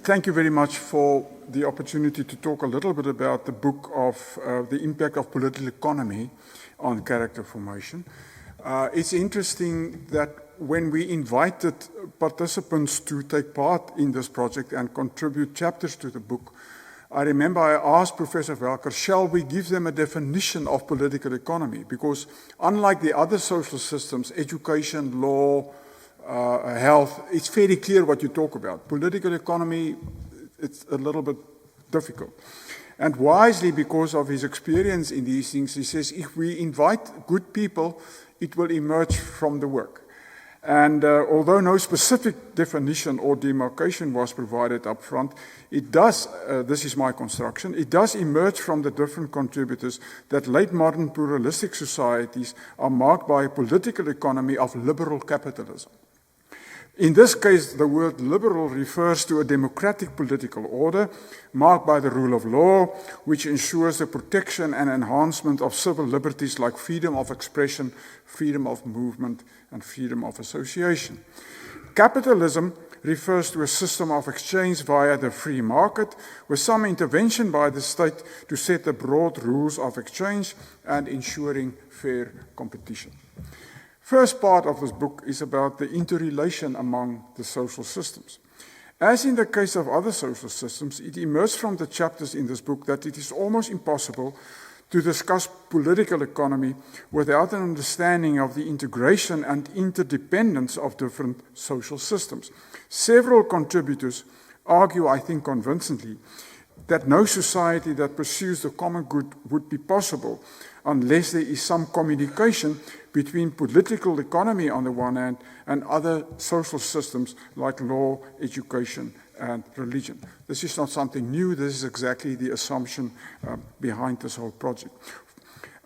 Thank you very much for the opportunity to talk a little bit about the book of the impact of political economy on character formation. It's interesting that when we invited participants to take part in this project and contribute chapters to the book, I remember I asked Professor Welker, shall we give them a definition of political economy? Because unlike the other social systems, education, law, health, it's very clear what you talk about. Political economy, it's a little bit difficult. And wisely, because of his experience in these things, he says, if we invite good people, it will emerge from the work. And although no specific definition or demarcation was provided up front, it does, this is my construction, it does emerge from the different contributors that late modern pluralistic societies are marked by a political economy of liberal capitalism. In this case, the word liberal refers to a democratic political order marked by the rule of law, which ensures the protection and enhancement of civil liberties like freedom of expression, freedom of movement, and freedom of association. Capitalism refers to a system of exchange via the free market, with some intervention by the state to set the broad rules of exchange and ensuring fair competition. First part of this book is about the interrelation among the social systems. As in the case of other social systems, it emerged from the chapters in this book that it is almost impossible to discuss political economy without an understanding of the integration and interdependence of different social systems. Several contributors argue, I think convincingly, that no society that pursues the common good would be possible unless there is some communication between political economy on the one hand and other social systems like law, education, and religion. This is not something new. This is exactly the assumption behind this whole project.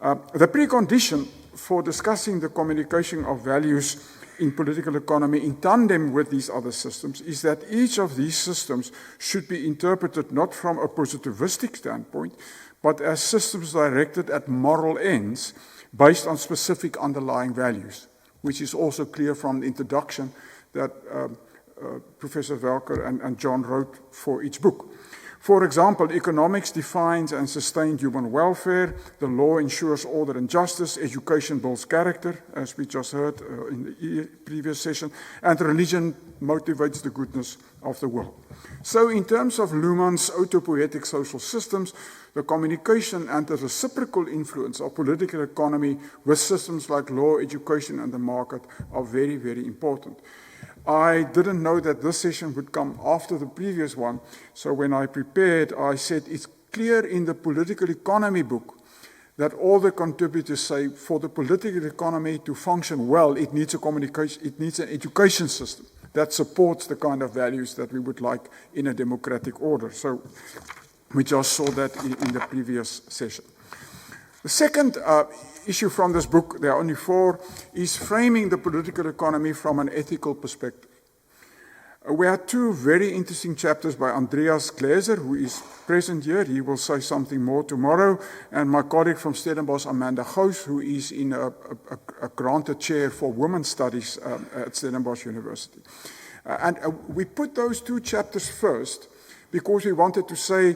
The precondition for discussing the communication of values in political economy in tandem with these other systems is that each of these systems should be interpreted not from a positivistic standpoint, but as systems directed at moral ends based on specific underlying values, which is also clear from the introduction that Professor Welker and John wrote for each book. For example, economics defines and sustains human welfare, the law ensures order and justice, education builds character, as we just heard in the previous session, and religion motivates the goodness of the world. So in terms of Luhmann's autopoietic social systems, the communication and the reciprocal influence of political economy with systems like law, education, and the market are very, very important. I didn't know that this session would come after the previous one, so when I prepared, I said it's clear in the political economy book that all the contributors say for the political economy to function well, it needs a communication, it needs an education system that supports the kind of values that we would like in a democratic order. So we just saw that in the previous session. The second issue from this book, there are only 4, is framing the political economy from an ethical perspective. We had 2 very interesting chapters by Andreas Glaser, who is present here. He will say something more tomorrow. And my colleague from Stellenbosch, Amanda Gous, who is in a granted chair for women's studies at Stellenbosch University. And we put those 2 chapters first because we wanted to say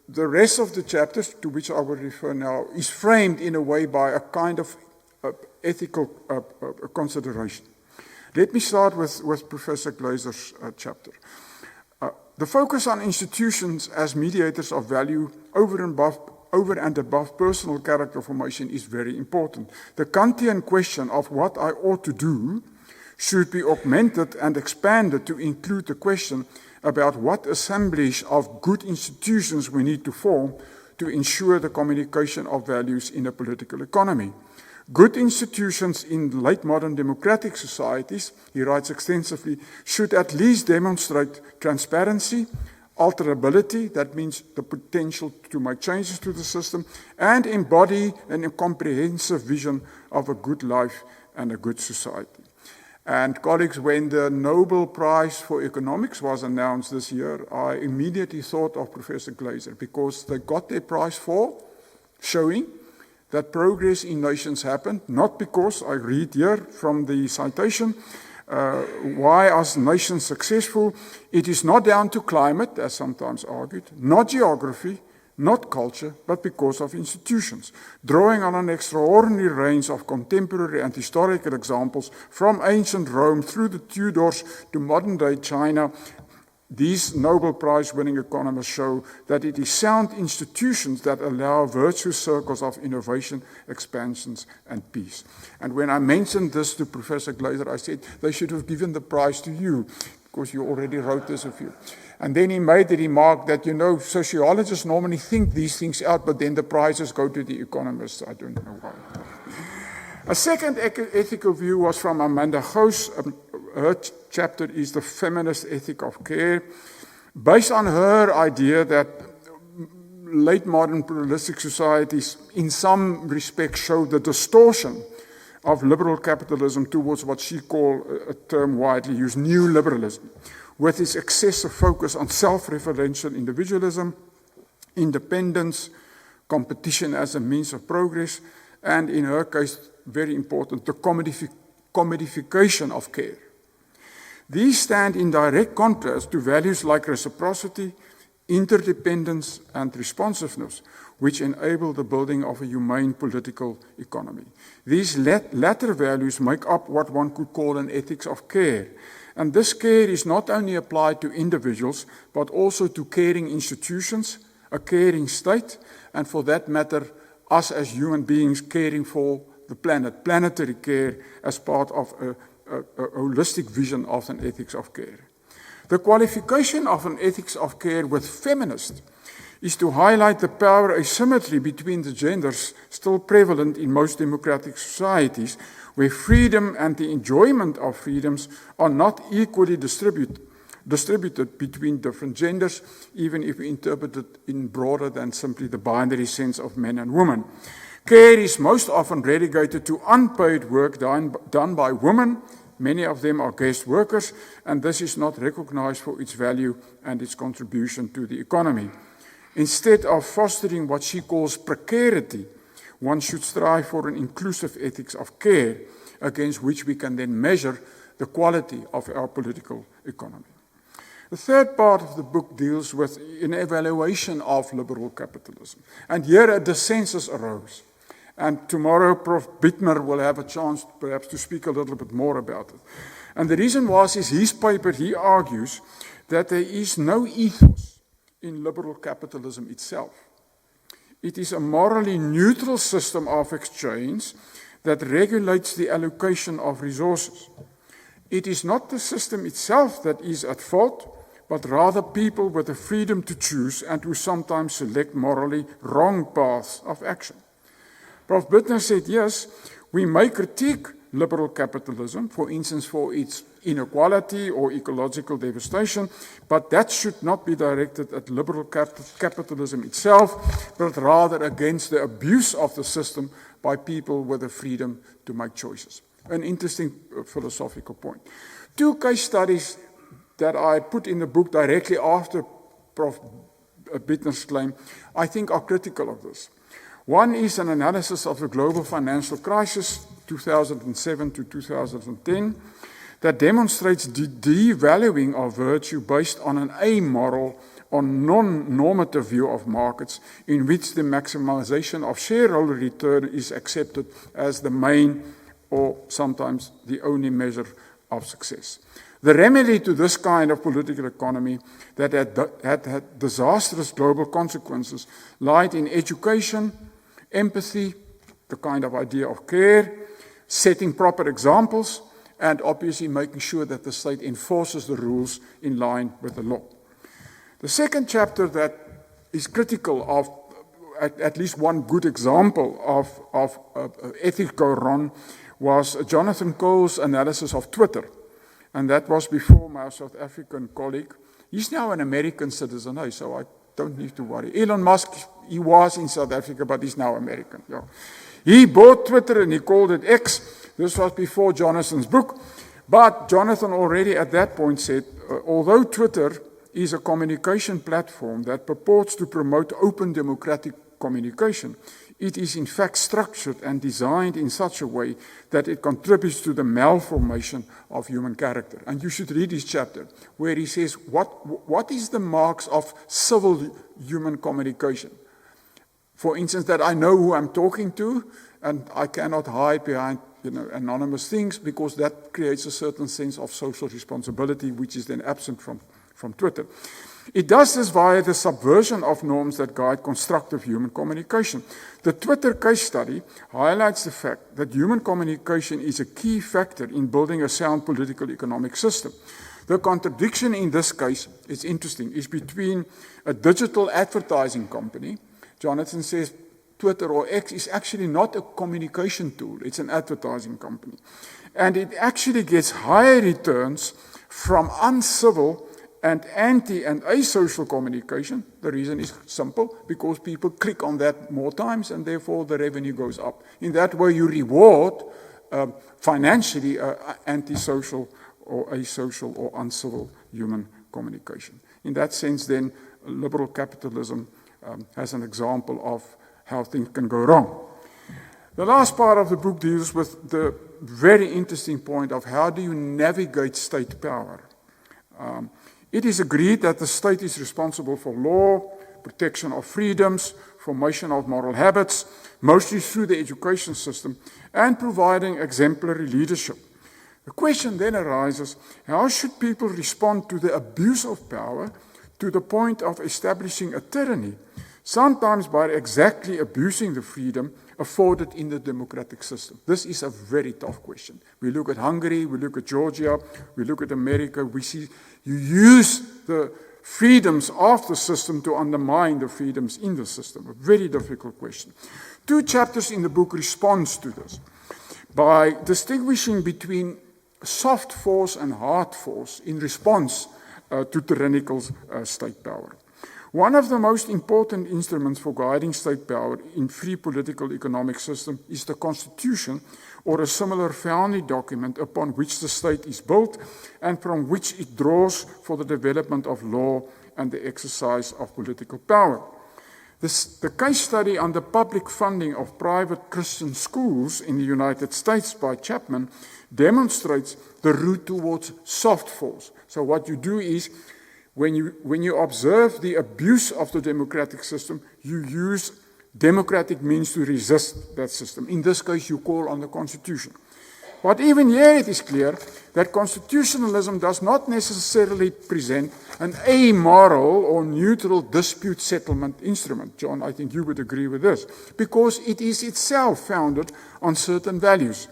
the rest of the chapters, to which I will refer now, is framed in a way by a kind of ethical consideration. Let me start with Professor Glaser's chapter. The focus on institutions as mediators of value over and above personal character formation is very important. The Kantian question of what I ought to do should be augmented and expanded to include the question about what assemblage of good institutions we need to form to ensure the communication of values in a political economy. Good institutions in late modern democratic societies, he writes extensively, should at least demonstrate transparency, alterability, that means the potential to make changes to the system, and embody a comprehensive vision of a good life and a good society. And colleagues, when the Nobel Prize for Economics was announced this year, I immediately thought of Professor Glaser because they got their prize for showing that progress in nations happened, not because, I read here from the citation, why are nations successful? It is not down to climate, as sometimes argued, not geography, not culture, but because of institutions. Drawing on an extraordinary range of contemporary and historical examples from ancient Rome through the Tudors to modern-day China, these Nobel Prize-winning economists show that it is sound institutions that allow virtuous circles of innovation, expansions, and peace. And when I mentioned this to Professor Glaser, I said they should have given the prize to you, because you already wrote this a few. And then he made the remark that, sociologists normally think these things out, but then the prizes go to the economists. I don't know why. A second ethical view was from Amanda Gous. Her chapter is The Feminist Ethic of Care, based on her idea that late modern pluralistic societies in some respects show the distortion of liberal capitalism towards what she called, a term widely used, new liberalism, with its excessive focus on self-referential individualism, independence, competition as a means of progress, and in her case, very important, the commodification of care. These stand in direct contrast to values like reciprocity, interdependence, and responsiveness, which enable the building of a humane political economy. These latter values make up what one could call an ethics of care. And this care is not only applied to individuals, but also to caring institutions, a caring state, and for that matter, us as human beings caring for the planet, planetary care as part of a holistic vision of an ethics of care. The qualification of an ethics of care with feminist is to highlight the power asymmetry between the genders still prevalent in most democratic societies, where freedom and the enjoyment of freedoms are not equally distributed between different genders, even if we interpret it in broader than simply the binary sense of men and women. Care is most often relegated to unpaid work done by women. Many of them are guest workers, and this is not recognized for its value and its contribution to the economy. Instead of fostering what she calls precarity, one should strive for an inclusive ethics of care against which we can then measure the quality of our political economy. The third part of the book deals with an evaluation of liberal capitalism. And here a dissensus arose. And tomorrow Prof. Bittner will have a chance perhaps to speak a little bit more about it. And the reason is his paper, he argues that there is no ethos in liberal capitalism itself. It is a morally neutral system of exchange that regulates the allocation of resources. It is not the system itself that is at fault, but rather people with the freedom to choose and who sometimes select morally wrong paths of action. Prof. Bittner said, yes, we may critique liberal capitalism, for instance, for its inequality or ecological devastation, but that should not be directed at liberal capitalism itself, but rather against the abuse of the system by people with the freedom to make choices. An interesting philosophical point. Two case studies that I put in the book directly after Prof. Bittner's claim, I think are critical of this. One is an analysis of the global financial crisis, 2007 to 2010, that demonstrates the devaluing of virtue based on an amoral or non-normative view of markets in which the maximization of shareholder return is accepted as the main or sometimes the only measure of success. The remedy to this kind of political economy that had disastrous global consequences lied in education, empathy, the kind of idea of care, setting proper examples, and obviously making sure that the state enforces the rules in line with the law. The second chapter that is critical of at least one good example of ethics go wrong was Jonathan Cole's analysis of Twitter. And that was before my South African colleague. He's now an American citizen, so I don't need to worry. Elon Musk, he was in South Africa, but he's now American. Yeah. He bought Twitter and he called it X. This was before Jonathan's book. But Jonathan already at that point said, although Twitter is a communication platform that purports to promote open democratic communication. It is in fact structured and designed in such a way that it contributes to the malformation of human character. And you should read his chapter where he says, what is the marks of civil human communication? For instance, that I know who I'm talking to and I cannot hide behind anonymous things, because that creates a certain sense of social responsibility which is then absent from Twitter. It does this via the subversion of norms that guide constructive human communication. The Twitter case study highlights the fact that human communication is a key factor in building a sound political economic system. The contradiction in this case, it's interesting, is between a digital advertising company. Jonathan says Twitter or X is actually not a communication tool, it's an advertising company. And it actually gets higher returns from uncivil and anti and asocial communication. The reason is simple, because people click on that more times and therefore the revenue goes up. In that way you reward financially antisocial or asocial or uncivil human communication. In that sense then, liberal capitalism has an example of how things can go wrong. The last part of the book deals with the very interesting point of how do you navigate state power. It is agreed that the state is responsible for law, protection of freedoms, formation of moral habits, mostly through the education system, and providing exemplary leadership. The question then arises, how should people respond to the abuse of power to the point of establishing a tyranny, sometimes by exactly abusing the freedom afforded in the democratic system? This is a very tough question. We look at Hungary, we look at Georgia, we look at America, we see you use the freedoms of the system to undermine the freedoms in the system. A very difficult question. 2 chapters in the book responds to this by distinguishing between soft force and hard force in response to tyrannical state power. One of the most important instruments for guiding state power in free political economic system is the Constitution, or a similar founding document upon which the state is built and from which it draws for the development of law and the exercise of political power. The case study on the public funding of private Christian schools in the United States by Chapman demonstrates the route towards soft force. So what you do is, when you observe the abuse of the democratic system, you use democratic means to resist that system. In this case, you call on the Constitution. But even here it is clear that constitutionalism does not necessarily present an amoral or neutral dispute settlement instrument. John, I think you would agree with this, because it is itself founded on certain values.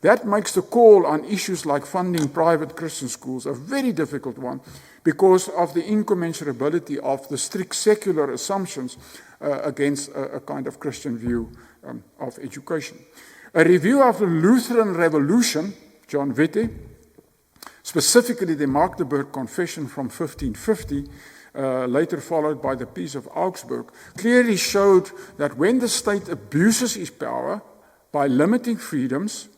That makes the call on issues like funding private Christian schools a very difficult one, because of the incommensurability of the strict secular assumptions against a kind of Christian view of education. A review of the Lutheran Revolution, John Witte, specifically the Magdeburg Confession from 1550, later followed by the Peace of Augsburg, clearly showed that when the state abuses its power by limiting freedoms,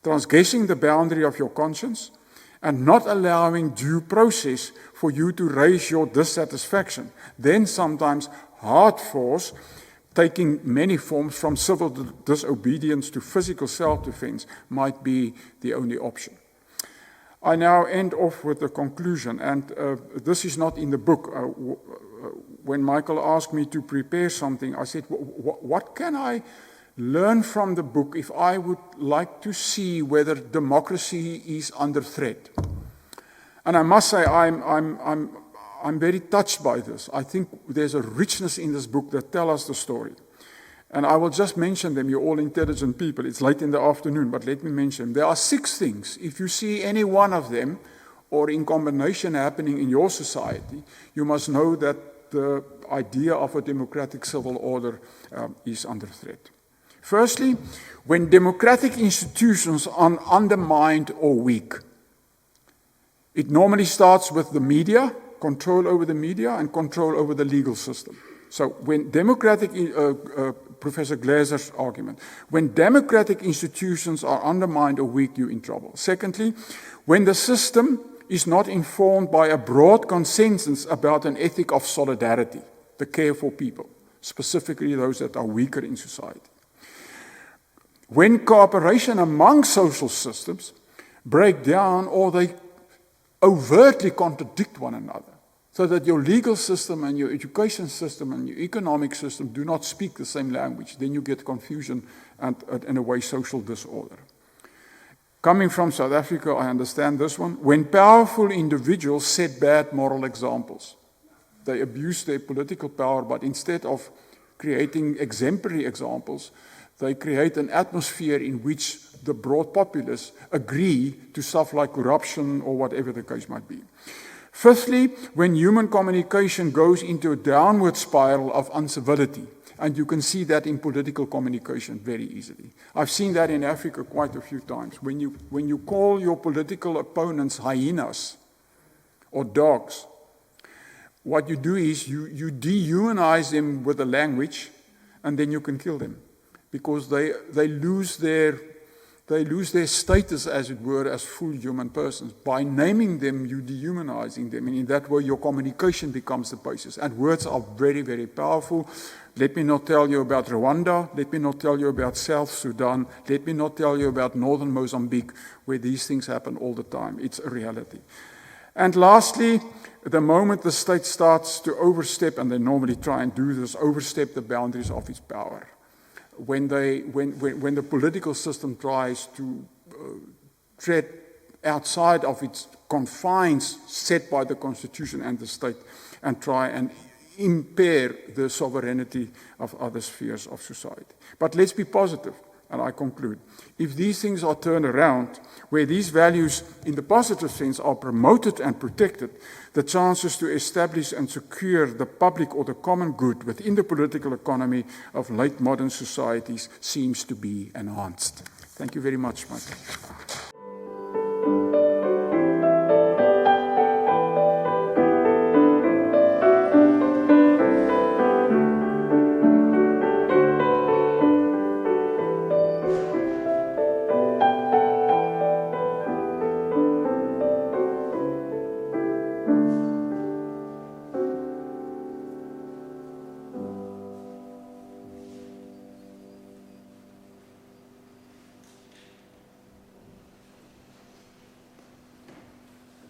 transgressing the boundary of your conscience, and not allowing due process for you to raise your dissatisfaction, then sometimes hard force, taking many forms from civil disobedience to physical self-defense, might be the only option. I now end off with the conclusion, and this is not in the book. When Michael asked me to prepare something, I said, what can I learn from the book if I would like to see whether democracy is under threat? And I must say I'm very touched by this. I think there's a richness in this book that tells us the story. And I will just mention them. You're all intelligent people. It's late in the afternoon, but let me mention them. There are 6 things. If you see any one of them or in combination happening in your society, you must know that the idea of a democratic civil order is under threat. Firstly, when democratic institutions are undermined or weak, it normally starts with the media, control over the media, and control over the legal system. So when democratic, Professor Glaser's argument, when democratic institutions are undermined or weak, you're in trouble. Secondly, when the system is not informed by a broad consensus about an ethic of solidarity, the care for people. specifically those that are weaker in society. When cooperation among social systems break down or they overtly contradict one another, so that your legal system and your education system and your economic system do not speak the same language, then you get confusion and, in a way, social disorder. Coming from South Africa, I understand this one. When powerful individuals set bad moral examples, they abuse their political power, but instead of creating exemplary examples, they create an atmosphere in which the broad populace agree to stuff like corruption or whatever the case might be. Fifthly, when human communication goes into a downward spiral of uncivility, and you can see that in political communication very easily. I've seen that in Africa quite a few times. When you call your political opponents hyenas or dogs, what you do is you dehumanize them with a language, and then you can kill them, because they lose their status, as it were, as full human persons. By naming them, you're dehumanizing them, and in that way your communication becomes the basis. And words are very, very powerful. Let me not tell you about Rwanda. Let me not tell you about South Sudan. Let me not tell you about northern Mozambique, where these things happen all the time. It's a reality. And lastly, the moment the state starts to overstep, and they normally try and do this, overstep the boundaries of its power. When the political system tries to tread outside of its confines set by the Constitution and the state, and try and impair the sovereignty of other spheres of society. But let's be positive, and I conclude. If these things are turned around, where these values in the positive sense are promoted and protected, the chances to establish and secure the public or the common good within the political economy of late modern societies seems to be enhanced. Thank you very much, Michael.